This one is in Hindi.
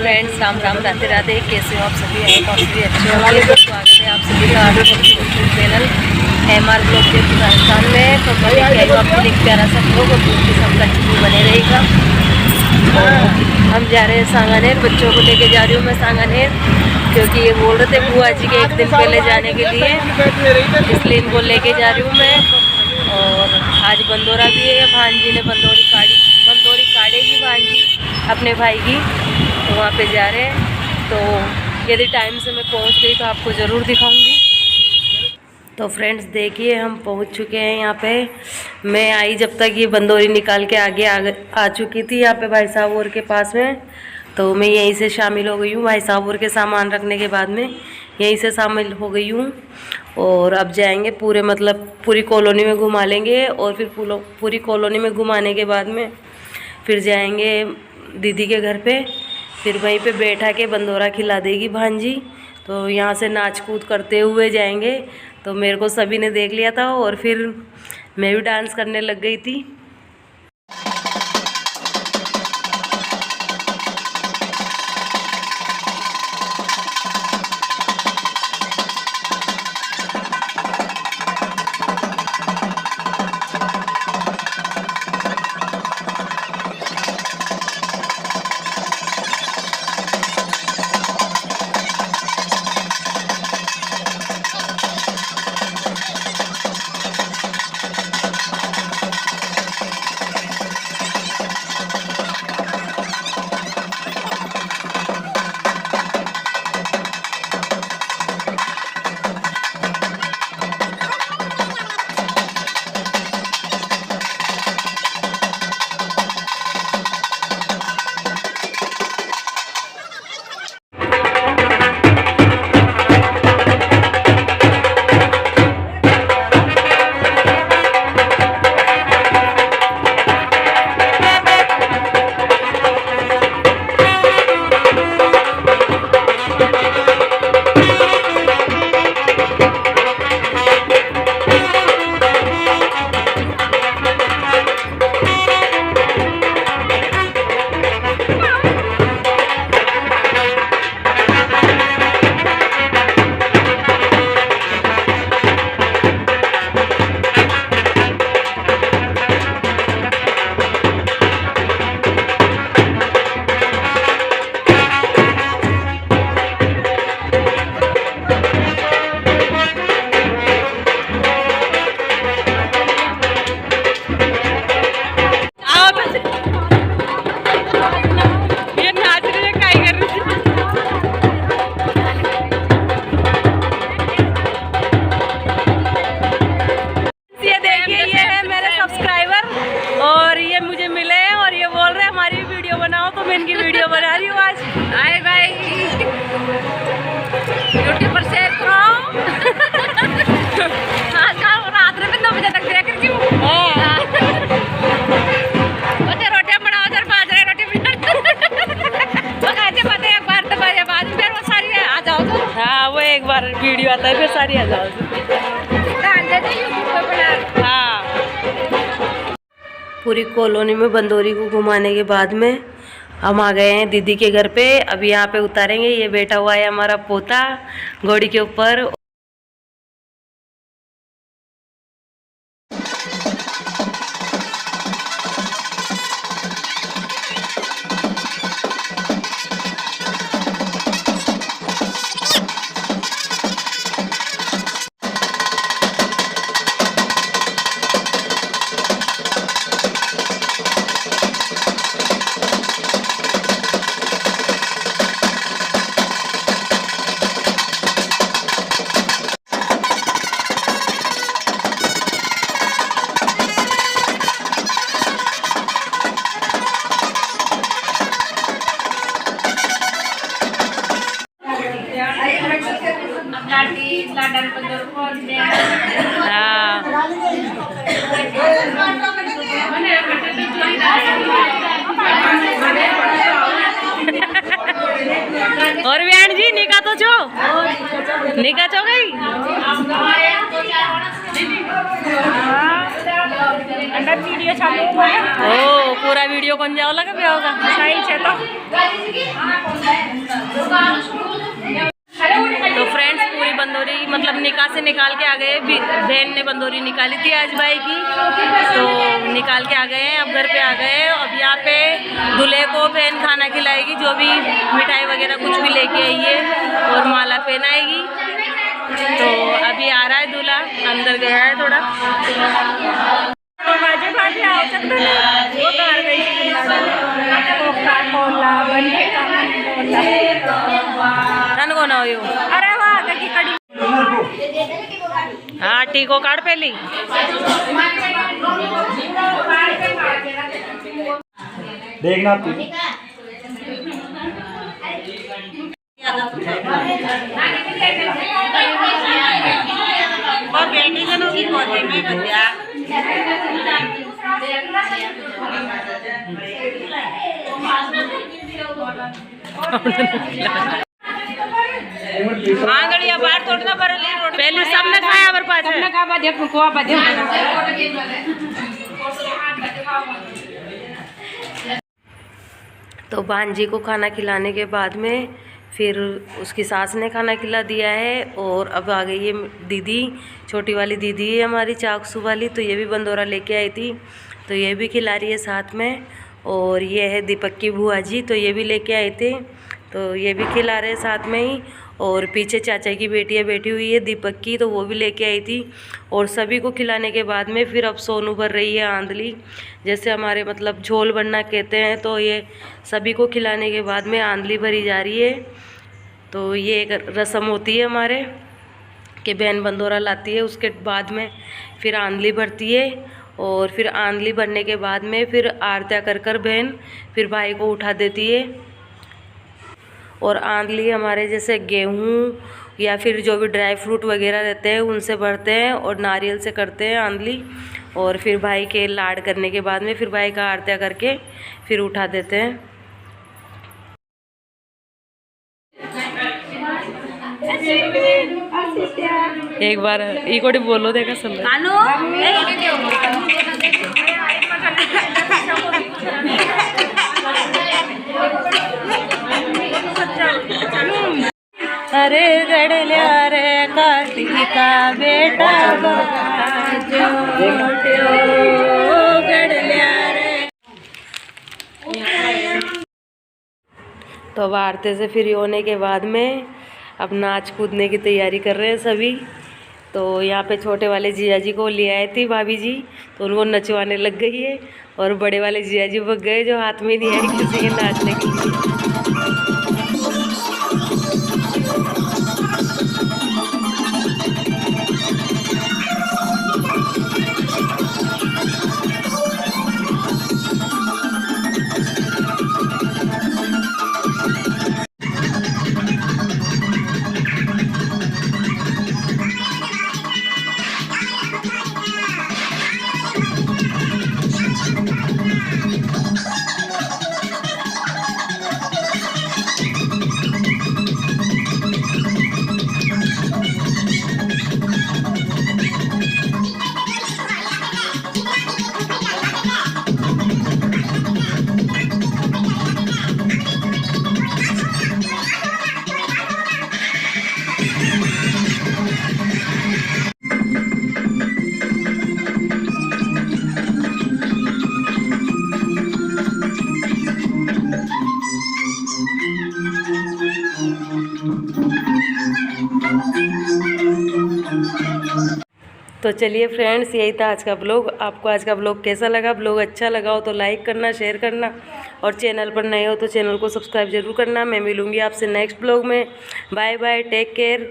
फ्रेंड्स, राम राम, राधे राधे। कैसे हो आप सभी? आई और सभी अच्छे होंगे। तो स्वागत है आप सभी का यूट्यूब चैनल MR ब्लॉग के राजस्थान में। तो मैं लेके आई हूँ आपके लिए एक प्यारा सा ब्लॉग और ब्लॉग के साथ कंटिन्यू बने रहेगा। तो हम जा रहे हैं सांगानेर, बच्चों को लेके जा रही हूँ मैं सांगानेर, क्योंकि ये बोल रहे थे बुआ जी के एक दिन पहले जाने के लिए, इसलिए इनको लेके जा रही हूँ मैं। और आज बंदोरा भी है, भांजी ने बंदोरी काटेगी भांजी अपने भाई की, तो वहाँ पे जा रहे हैं। तो यदि टाइम से मैं पहुँच गई तो आपको ज़रूर दिखाऊंगी। तो फ्रेंड्स देखिए, हम पहुँच चुके हैं यहाँ पे। मैं आई जब तक ये बंदोरी निकाल के आगे आ चुकी थी यहाँ पे भाई साहब और के पास में। तो मैं यहीं से शामिल हो गई हूँ, भाई साहब और के सामान रखने के बाद में यहीं से शामिल हो गई हूँ। और अब जाएंगे पूरी कॉलोनी में घुमा लेंगे, और फिर पूरी कॉलोनी में घुमाने के बाद में फिर जाएंगे दीदी के घर पे। फिर वहीं पे बैठा के बंदोरा खिला देगी भांजी। तो यहाँ से नाच कूद करते हुए जाएंगे। तो मेरे को सभी ने देख लिया था और फिर मैं भी डांस करने लग गई थी। इनकी वीडियो बना रही हूँ आज। हाय भाई, यूट्यूब पर शेयर करो। रात में 9 बजे तक देख रही हूँ। रोटियां बनाओ, उधर बाजरे रोटी पकाते एक बार तो बजे बाद फिर वो सारी आ जाओ तो। हाँ, वो एक बार वीडियो आता है फिर सारी आ जाओ। हाँ, पूरी कॉलोनी में बंदोरी को घुमाने के बाद में हम आ गए हैं दीदी के घर पे। अभी यहाँ पे उतारेंगे। ये बैठा हुआ है हमारा पोता घोड़ी के ऊपर। और व्यान जी निका तो छो गई। अंदर वीडियो चालू हुआ है। ओ पूरा वीडियो कौन जाओ लगा ब्याह होगा सही से तो फ्रेंड्स पूरी बंदोरी मतलब निकाह से निकाल के आ गए। बहन ने बंदोरी निकाली थी आज भाई की, तो निकाल के आ गए हैं। अब घर पे आ गए। अब यहाँ पे दूल्हे को बहन खाना खिलाएगी, जो भी मिठाई वगैरह कुछ भी लेके आई है, और माला पहनाएगी। तो अभी आ रहा है दूल्हा, अंदर गया है थोड़ा। बाजे बाजे आओ सकते हैं वो कर गई रन को ना हो। अरे वाह की कड़ी हाँ टीको काट पहली। देखना बेटी जनों की गोदी में बच्चा आंगड़िया बाहर तोड़ना पहले सबने खाया पर पास सबने खा बा देखो को बा तो भांजी को खाना खिलाने के बाद में फिर उसकी सास ने खाना खिला दिया है। और अब आ गई है दीदी, छोटी वाली दीदी है हमारी चाकसू वाली, तो ये भी बंदोरा लेके आई थी, तो ये भी खिला रही है साथ में। और ये है दीपक की बुआ जी, तो ये भी लेके आए थे, तो ये भी खिला रहे साथ में ही। और पीछे चाचा की बेटियाँ बैठी हुई है दीपक की, तो वो भी लेके आई थी। और सभी को खिलाने के बाद में फिर अब सोनू भर रही है आंधली, जैसे हमारे मतलब झोल बनना कहते हैं। तो ये सभी को खिलाने के बाद में आंधली भरी जा रही है। तो ये एक रस्म होती है हमारे कि बहन बंदोरा लाती है, उसके बाद में फिर आंधली भरती है। और फिर आंधली भरने के बाद में फिर आरतियाँ कर कर बहन फिर भाई को उठा देती है। और आंधली हमारे जैसे गेहूँ या फिर जो भी ड्राई फ्रूट वगैरह रहते हैं उनसे भरते हैं, और नारियल से करते हैं आंधली। और फिर भाई के लाड करने के बाद में फिर भाई का आरतियाँ करके फिर उठा देते हैं। एक बार इकोटी बोलो देखा सब अरे गड़लिया रे काटी का बेटा गड़लिया रे। तो अब आरती से फ्री होने के बाद में अब नाच कूदने की तैयारी कर रहे हैं सभी। तो यहाँ पे छोटे वाले जिया जी को ले आए थी भाभी जी, तो उनको नचवाने लग गई है। और बड़े वाले जिया जी भग गए, जो हाथ में नहीं आए किसी के नाचने के लिए। तो चलिए फ्रेंड्स, यही था आज का ब्लॉग। आपको आज का ब्लॉग कैसा लगा? ब्लॉग अच्छा लगा हो तो लाइक करना, शेयर करना, और चैनल पर नए हो तो चैनल को सब्सक्राइब जरूर करना। मैं मिलूँगी आपसे नेक्स्ट ब्लॉग में। Bye bye, take care.